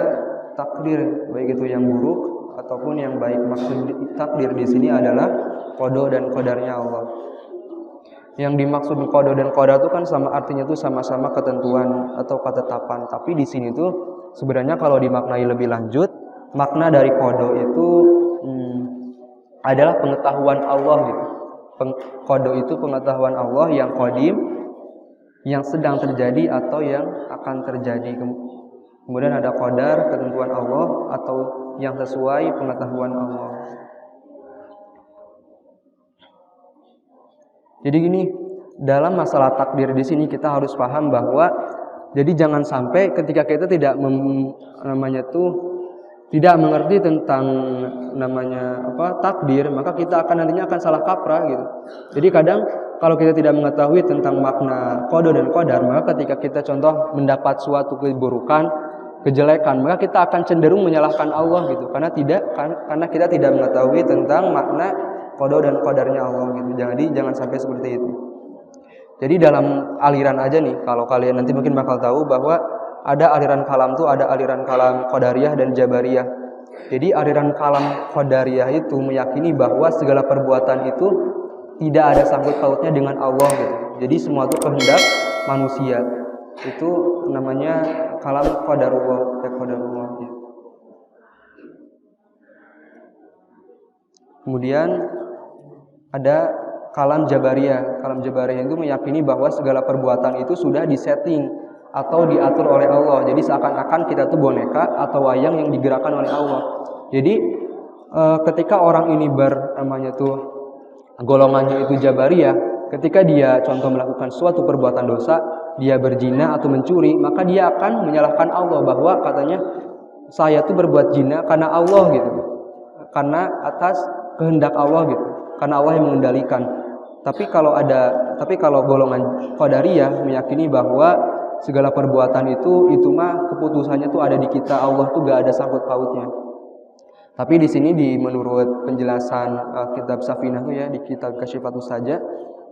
takdir, baik itu yang buruk ataupun yang baik. Maksud takdir di sini adalah qada dan qadarnya Allah. Yang dimaksud qada dan qadar itu kan sama artinya itu sama-sama ketentuan atau ketetapan. Tapi di sini tuh sebenarnya kalau dimaknai lebih lanjut, makna dari qada itu adalah pengetahuan Allah gitu. Qada itu pengetahuan Allah yang qadim, yang sedang terjadi atau yang akan terjadi. Kemudian ada qadar, ketentuan Allah atau yang sesuai pengetahuan Allah. Jadi gini, dalam masalah takdir di sini kita harus paham bahwa jadi jangan sampai ketika kita tidak tidak mengerti tentang takdir, maka kita nantinya akan salah kaprah gitu. Jadi kadang kalau kita tidak mengetahui tentang makna qada dan qadar, maka ketika kita contoh mendapat suatu keburukan, kejelekan, maka kita akan cenderung menyalahkan Allah gitu. Karena kita tidak mengetahui tentang makna qada dan qadarnya Allah gitu. Jadi jangan sampai seperti itu. Jadi dalam aliran aja nih, kalau kalian nanti mungkin bakal tahu bahwa ada aliran kalam tuh, ada aliran kalam qadariyah dan jabariyah. Jadi aliran kalam qadariyah itu meyakini bahwa segala perbuatan itu tidak ada sangkut pautnya dengan Allah gitu. Jadi semua itu kehendak manusia. Itu namanya kalam qadarullah gitu. Kemudian ada kalam jabariyah. Kalam jabariyah itu meyakini bahwa segala perbuatan itu sudah disetting atau diatur oleh Allah. Jadi seakan-akan kita tuh boneka atau wayang yang digerakkan oleh Allah. Jadi ketika orang ini golongannya itu jabariyah, ketika dia contoh melakukan suatu perbuatan dosa, dia berzina atau mencuri, maka dia akan menyalahkan Allah bahwa katanya saya tuh berbuat zina karena Allah gitu. Karena atas kehendak Allah gitu. Karena Allah yang mengendalikan. Tapi kalau golongan qadariyah meyakini bahwa segala perbuatan itu mah keputusannya tuh ada di kita, Allah tuh gak ada sangkut pautnya. Tapi di sini menurut penjelasan kitab Safinah tuh ya, di kitab Kasyifatus saja,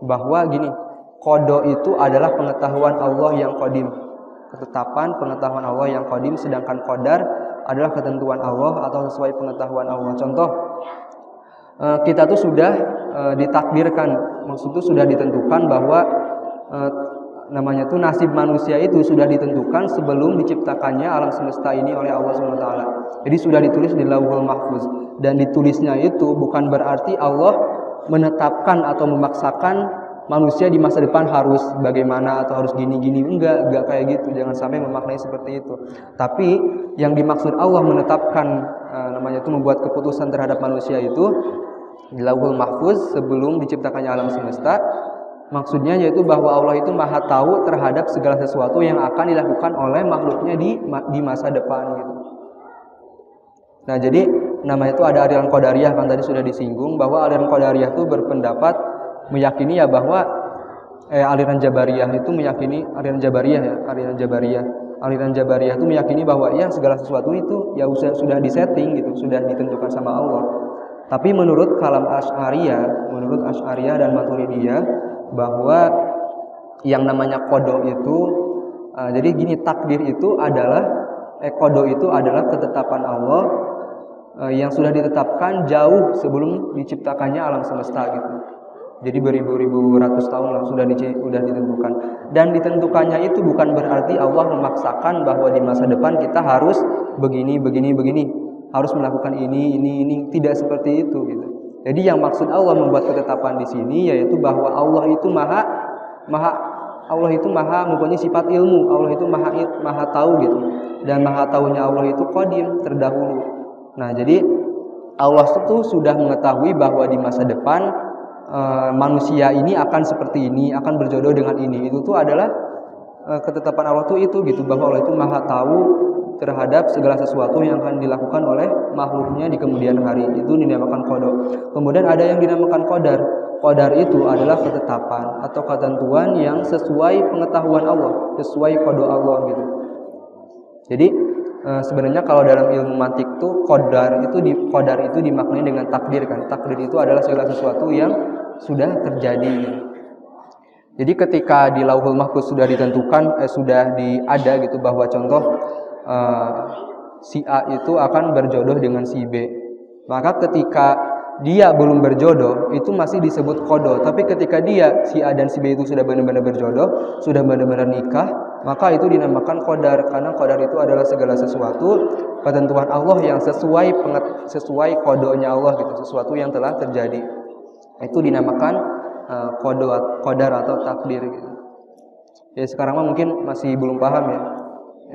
bahwa gini, qada itu adalah pengetahuan Allah yang qadim, ketetapan pengetahuan Allah yang qadim, sedangkan qadar adalah ketentuan Allah atau sesuai pengetahuan Allah. Contoh, kita tuh sudah ditakdirkan, maksudnya sudah ditentukan bahwa nasib manusia itu sudah ditentukan sebelum diciptakannya alam semesta ini oleh Allah SWT. Jadi sudah ditulis di Lauhul Mahfuz, dan ditulisnya itu bukan berarti Allah menetapkan atau memaksakan manusia di masa depan harus bagaimana atau harus gini-gini, enggak kayak gitu. Jangan sampai memaknai seperti itu. Tapi yang dimaksud Allah menetapkan membuat keputusan terhadap manusia itu di Lauhul Mahfuz sebelum diciptakannya alam semesta. Maksudnya yaitu bahwa Allah itu maha tahu terhadap segala sesuatu yang akan dilakukan oleh makhluknya di masa depan gitu. Nah, jadi namanya itu ada aliran qadariyah, kan tadi sudah disinggung bahwa aliran qadariyah itu berpendapat meyakini ya bahwa aliran jabariyah itu meyakini aliran jabariyah itu meyakini bahwa ya segala sesuatu itu ya sudah disetting gitu, sudah ditentukan sama Allah. Tapi menurut kalam Asy'ariyah dan Maturidiyah, bahwa yang namanya qada itu jadi gini, takdir itu adalah qada itu adalah ketetapan Allah yang sudah ditetapkan jauh sebelum diciptakannya alam semesta gitu. Jadi beribu-ribu ratus tahun lah sudah ditentukan. Dan ditentukannya itu bukan berarti Allah memaksakan bahwa di masa depan kita harus begini, harus melakukan ini. Tidak seperti itu gitu. Jadi yang maksud Allah membuat ketetapan di sini yaitu bahwa Allah itu maha mempunyai sifat ilmu. Allah itu maha tahu gitu. Dan maha tahunya Allah itu qadim, terdahulu. Nah, jadi Allah itu sudah mengetahui bahwa di masa depan manusia ini akan seperti ini, akan berjodoh dengan ini. Itu tuh adalah ketetapan Allah tuh itu gitu, bahwa Allah itu maha tahu terhadap segala sesuatu yang akan dilakukan oleh makhluknya di kemudian hari. Itu dinamakan qada. Kemudian ada yang dinamakan qadar. Qadar itu adalah ketetapan atau ketentuan yang sesuai pengetahuan Allah, sesuai qada Allah gitu. Jadi sebenarnya kalau dalam ilmu mantik tuh qadar itu dimaknai dengan takdir kan. Takdir itu adalah segala sesuatu yang sudah terjadi. Jadi ketika di Lauhul Mahfuz sudah ditentukan, sudah ada gitu bahwa contoh si A itu akan berjodoh dengan si B. Maka ketika dia belum berjodoh, itu masih disebut qada. Tapi ketika si A dan si B itu sudah benar-benar berjodoh, sudah benar-benar nikah, maka itu dinamakan qadar. Karena qadar itu adalah segala sesuatu ketentuan Allah yang sesuai qadanya Allah gitu, sesuatu yang telah terjadi. Itu dinamakan qadar atau takdir gitu. Ya sekarang mah mungkin masih belum paham ya.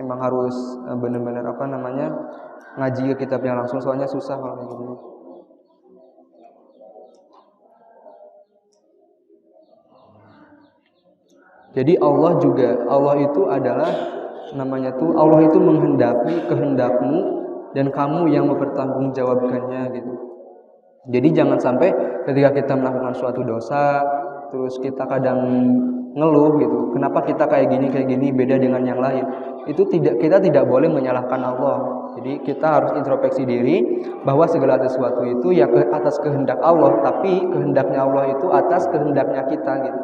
Emang harus benar-benar ngaji ke kitabnya langsung, soalnya susah kalau kayak gitu. Jadi Allah itu adalah Allah itu menghendaki kehendakmu dan kamu yang mempertanggungjawabkannya gitu. Jadi jangan sampai ketika kita melakukan suatu dosa terus kita kadang ngeluh gitu, kenapa kita kayak gini beda dengan yang lain. Kita tidak boleh menyalahkan Allah. Jadi kita harus introspeksi diri bahwa segala sesuatu itu ya atas kehendak Allah, tapi kehendaknya Allah itu atas kehendaknya kita gitu.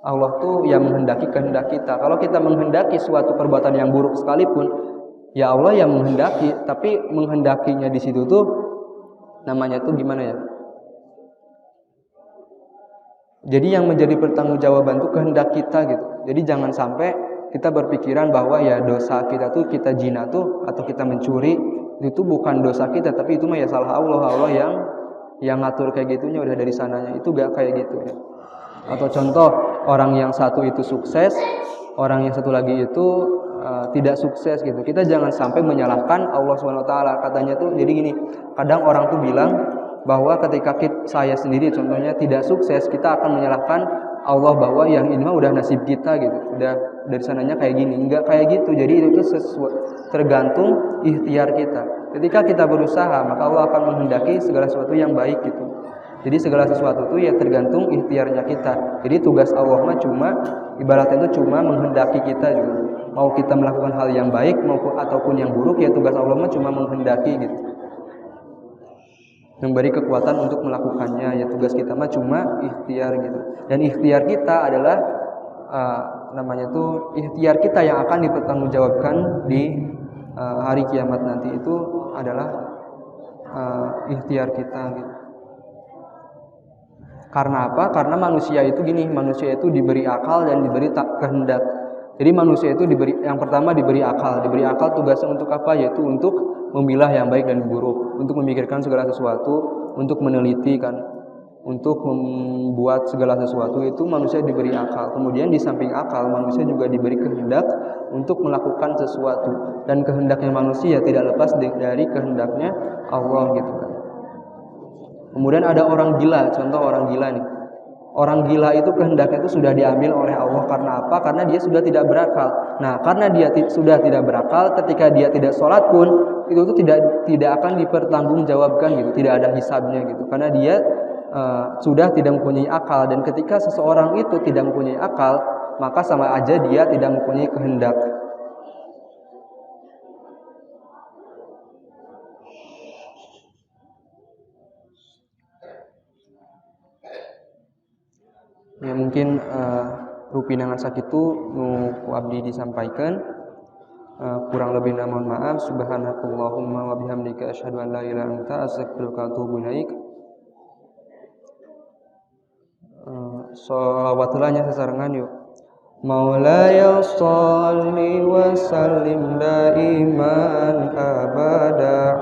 Allah tuh yang menghendaki kehendak kita. Kalau kita menghendaki suatu perbuatan yang buruk sekalipun, ya Allah yang menghendaki, tapi menghendakinya di situ tuh namanya tuh gimana ya? Jadi yang menjadi pertanggungjawaban tuh kehendak kita gitu. Jadi jangan sampai kita berpikiran bahwa ya dosa kita tuh kita zina tuh atau kita mencuri itu bukan dosa kita, tapi itu mah ya salah Allah yang ngatur kayak gitunya udah dari sananya. Itu gak kayak gitu ya. Atau contoh orang yang satu itu sukses, orang yang satu lagi itu tidak sukses gitu. Kita jangan sampai menyalahkan Allah SWT. Katanya tuh jadi gini, kadang orang tuh bilang bahwa ketika saya sendiri contohnya tidak sukses, kita akan menyalahkan Allah bahwa yang ini mah udah nasib kita gitu. Udah dari sananya kayak gini. Enggak kayak gitu. Jadi itu tergantung ikhtiar kita. Ketika kita berusaha, maka Allah akan menghendaki segala sesuatu yang baik gitu. Jadi segala sesuatu itu ya tergantung ikhtiarnya kita. Jadi tugas Allah mah ibaratnya itu cuma menghendaki kita gitu. Mau kita melakukan hal yang baik ataupun yang buruk, ya tugas Allah mah cuma menghendaki gitu. Memberi kekuatan untuk melakukannya, ya tugas kita mah cuma ikhtiar gitu. Dan ikhtiar kita adalah ikhtiar kita yang akan dipertanggungjawabkan di hari kiamat nanti. Itu adalah ikhtiar kita gitu. Karena apa? Karena manusia itu diberi akal dan diberi kehendak. Jadi manusia itu yang pertama diberi akal. Diberi akal tugasnya untuk apa? Yaitu untuk memilah yang baik dan buruk, untuk memikirkan segala sesuatu, untuk meneliti kan, untuk membuat segala sesuatu itu manusia diberi akal. Kemudian di samping akal, manusia juga diberi kehendak untuk melakukan sesuatu. Dan kehendaknya manusia tidak lepas dari kehendaknya Allah gitu kan. Kemudian ada orang gila, contoh orang gila nih. Orang gila itu kehendaknya itu sudah diambil oleh Allah. Karena apa? Karena dia sudah tidak berakal. Nah, karena dia sudah tidak berakal, ketika dia tidak sholat pun itu tuh tidak akan dipertanggungjawabkan gitu, tidak ada hisabnya gitu. Karena dia sudah tidak mempunyai akal. Dan ketika seseorang itu tidak mempunyai akal, maka sama aja dia tidak mempunyai kehendak. Ya mungkin rupinangan sakitu nu ku abdi disampaikan, kurang lebih mohon maaf. Subhanakallahumma wa bihamdika asyhadu an la ilaha illa anta astaghfiruka wa atubu ilaik. Sholawatulahnya sesarengan yuk. Maulaya sholli wa sallim daiman abada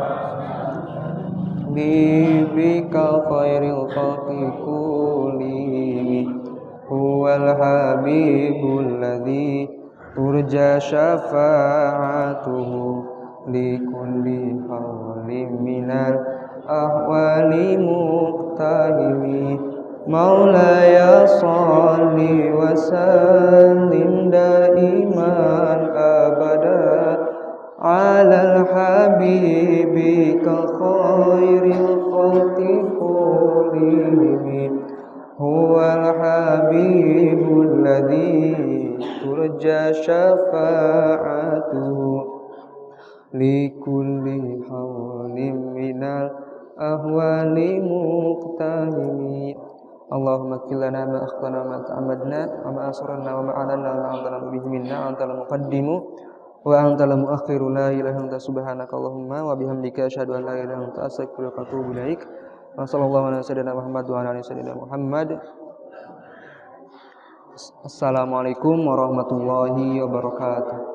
bibika khairil khalqi kullihim huwal habibul ladzi turja syafa'atuhu likulli hawlim minal ahwali muqtahimi. Maulaya sholli wa sallim daiman abada alal habibika khairil khalqi kullihim huwal habibul ladzi turja syafa'atuhu likulli hawlim minal ahwali muqtahimi. Allahumma qillana ma akhtana ma ta'amadna wa ma asrarna wa ma alanna wa ma a'lana bihi minna antal muqaddimu wa antal muakhiru la ilaha illa anta subhanaka Allahumma wa bihamdika asyhadu an la ilaha illa anta astaghfiruka wa atubu ilaik. Wa sallallahu ala sayyidina Muhammad wa ala ali sayyidina Muhammad. Assalamualaikum warahmatullahi wabarakatuh.